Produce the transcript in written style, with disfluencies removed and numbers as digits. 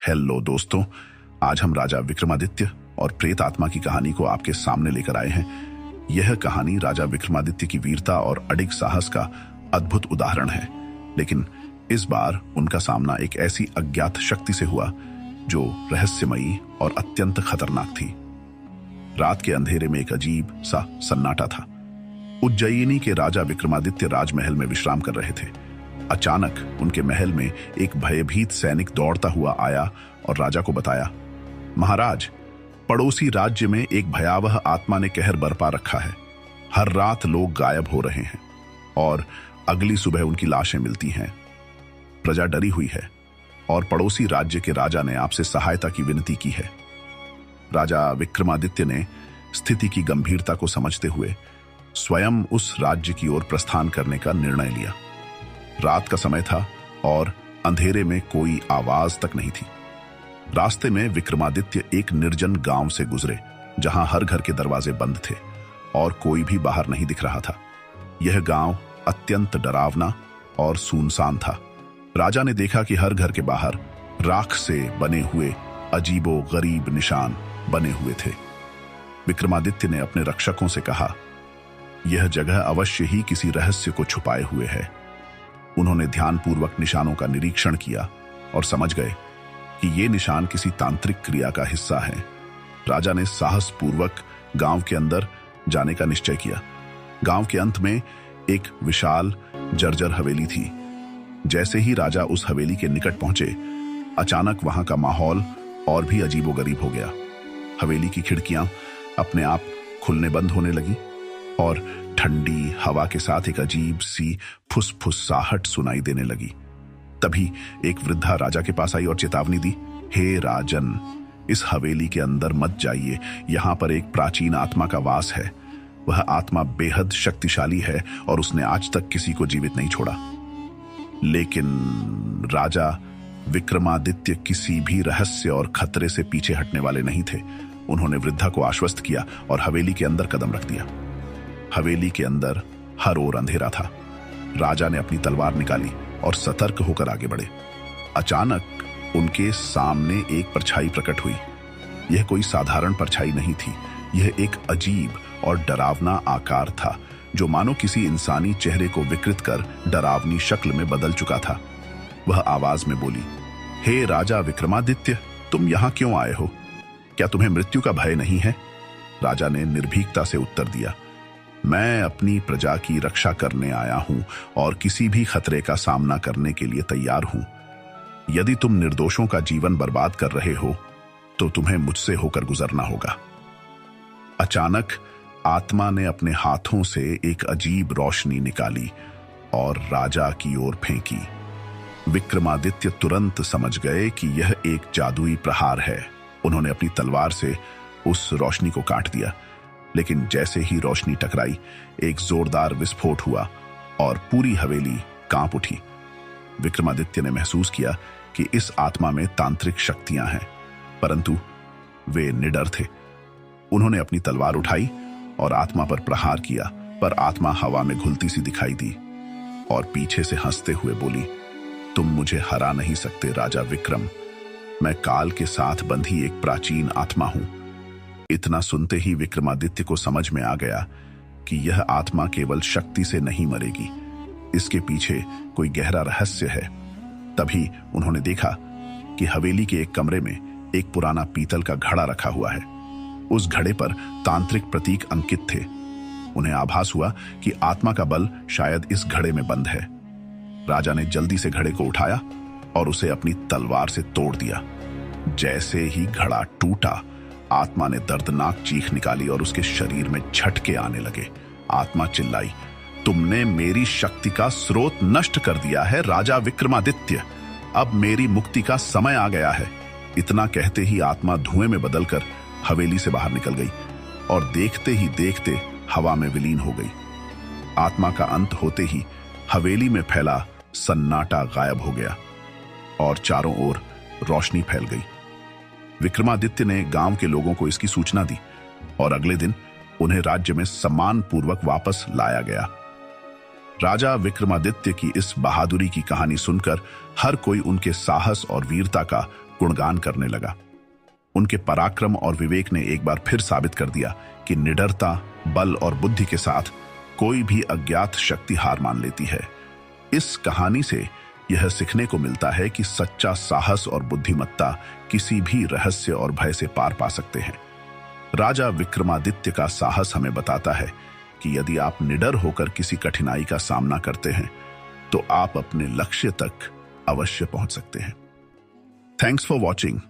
Hello दोस्तों, आज हम राजा विक्रमादित्य और प्रेत आत्मा की कहानी को आपके सामने लेकर आए हैं। यह कहानी राजा विक्रमादित्य की वीरता और अडिग साहस का अद्भुत उदाहरण है, लेकिन इस बार उनका सामना एक ऐसी अज्ञात शक्ति से हुआ जो रहस्यमयी और अत्यंत खतरनाक थी। रात के अंधेरे में एक अजीब सा सन्नाटा था। उज्जयिनी के राजा विक्रमादित्य राजमहल में विश्राम कर रहे थे। अचानक उनके महल में एक भयभीत सैनिक दौड़ता हुआ आया और राजा को बताया, महाराज, पड़ोसी राज्य में एक भयावह आत्मा ने कहर बरपा रखा है। हर रात लोग गायब हो रहे हैं और अगली सुबह उनकी लाशें मिलती हैं। प्रजा डरी हुई है और पड़ोसी राज्य के राजा ने आपसे सहायता की विनती की है। राजा विक्रमादित्य ने स्थिति की गंभीरता को समझते हुए स्वयं उस राज्य की ओर प्रस्थान करने का निर्णय लिया। रात का समय था और अंधेरे में कोई आवाज तक नहीं थी। रास्ते में विक्रमादित्य एक निर्जन गांव से गुजरे, जहां हर घर के दरवाजे बंद थे और कोई भी बाहर नहीं दिख रहा था। यह गांव अत्यंत डरावना और सुनसान था। राजा ने देखा कि हर घर के बाहर राख से बने हुए अजीबो गरीब निशान बने हुए थे। विक्रमादित्य ने अपने रक्षकों से कहा, यह जगह अवश्य ही किसी रहस्य को छुपाए हुए है। उन्होंने ध्यानपूर्वक निशानों का निरीक्षण किया और समझ गए कि ये निशान किसी तांत्रिक क्रिया का हिस्सा है। राजा ने साहसपूर्वक गांव के अंदर जाने का निश्चय किया। गांव के अंत में एक विशाल जर्जर हवेली थी। जैसे ही राजा उस हवेली के निकट पहुंचे, अचानक वहां का माहौल और भी अजीबोगरीब हो गया। हवेली की खिड़कियां अपने आप खुलने बंद होने लगी और ठंडी हवा के साथ एक अजीब सी फुसफुसाहट सुनाई देने लगी। तभी एक वृद्धा राजा के पास आई और चेतावनी दी, हे राजन, इस हवेली के अंदर मत जाइए। यहां पर एक प्राचीन आत्मा का वास है। वह आत्मा बेहद शक्तिशाली है और उसने आज तक किसी को जीवित नहीं छोड़ा। लेकिन राजा विक्रमादित्य किसी भी रहस्य और खतरे से पीछे हटने वाले नहीं थे। उन्होंने वृद्धा को आश्वस्त किया और हवेली के अंदर कदम रख दिया। हवेली के अंदर हर ओर अंधेरा था। राजा ने अपनी तलवार निकाली और सतर्क होकर आगे बढ़े। अचानक उनके सामने एक परछाई प्रकट हुई। यह कोई साधारण परछाई नहीं थी। यह एक अजीब और डरावना आकार था, जो मानो किसी इंसानी चेहरे को विकृत कर डरावनी शक्ल में बदल चुका था। वह आवाज में बोली, हे राजा विक्रमादित्य, तुम यहां क्यों आए हो? क्या तुम्हें मृत्यु का भय नहीं है? राजा ने निर्भीकता से उत्तर दिया, मैं अपनी प्रजा की रक्षा करने आया हूं और किसी भी खतरे का सामना करने के लिए तैयार हूं। यदि तुम निर्दोषों का जीवन बर्बाद कर रहे हो तो तुम्हें मुझसे होकर गुजरना होगा। अचानक आत्मा ने अपने हाथों से एक अजीब रोशनी निकाली और राजा की ओर फेंकी। विक्रमादित्य तुरंत समझ गए कि यह एक जादुई प्रहार है। उन्होंने अपनी तलवार से उस रोशनी को काट दिया, लेकिन जैसे ही रोशनी टकराई, एक जोरदार विस्फोट हुआ और पूरी हवेली कांप उठी। विक्रमादित्य ने महसूस किया कि इस आत्मा में तांत्रिक शक्तियां हैं, परंतु वे निडर थे। उन्होंने अपनी तलवार उठाई और आत्मा पर प्रहार किया, पर आत्मा हवा में घुलती सी दिखाई दी और पीछे से हंसते हुए बोली, तुम मुझे हरा नहीं सकते राजा विक्रम। मैं काल के साथ बंधी एक प्राचीन आत्मा हूं। इतना सुनते ही विक्रमादित्य को समझ में आ गया कि यह आत्मा केवल शक्ति से नहीं मरेगी, इसके पीछे कोई गहरा रहस्य है। तभी उन्होंने देखा कि हवेली के एक कमरे में एक पुराना पीतल का घड़ा रखा हुआ है। उस घड़े पर तांत्रिक प्रतीक अंकित थे। उन्हें आभास हुआ कि आत्मा का बल शायद इस घड़े में बंद है। राजा ने जल्दी से घड़े को उठाया और उसे अपनी तलवार से तोड़ दिया। जैसे ही घड़ा टूटा, आत्मा ने दर्दनाक चीख निकाली और उसके शरीर में झटके आने लगे। आत्मा चिल्लाई, तुमने मेरी शक्ति का स्रोत नष्ट कर दिया है राजा विक्रमादित्य। अब मेरी मुक्ति का समय आ गया है। इतना कहते ही आत्मा धुएं में बदलकर हवेली से बाहर निकल गई और देखते ही देखते हवा में विलीन हो गई। आत्मा का अंत होते ही हवेली में फैला सन्नाटा गायब हो गया और चारों ओर रोशनी फैल गई। विक्रमादित्य ने गांव के लोगों को इसकी सूचना दी और अगले दिन उन्हें राज्य में सम्मानपूर्वक वापस लाया गया। राजा विक्रमादित्य की इस बहादुरी की कहानी सुनकर हर कोई उनके साहस और वीरता का गुणगान करने लगा। उनके पराक्रम और विवेक ने एक बार फिर साबित कर दिया कि निडरता, बल और बुद्धि के साथ कोई भी अज्ञात शक्ति हार मान लेती है। इस कहानी से यह सीखने को मिलता है कि सच्चा साहस और बुद्धिमत्ता किसी भी रहस्य और भय से पार पा सकते हैं। राजा विक्रमादित्य का साहस हमें बताता है कि यदि आप निडर होकर किसी कठिनाई का सामना करते हैं तो आप अपने लक्ष्य तक अवश्य पहुंच सकते हैं। Thanks for watching.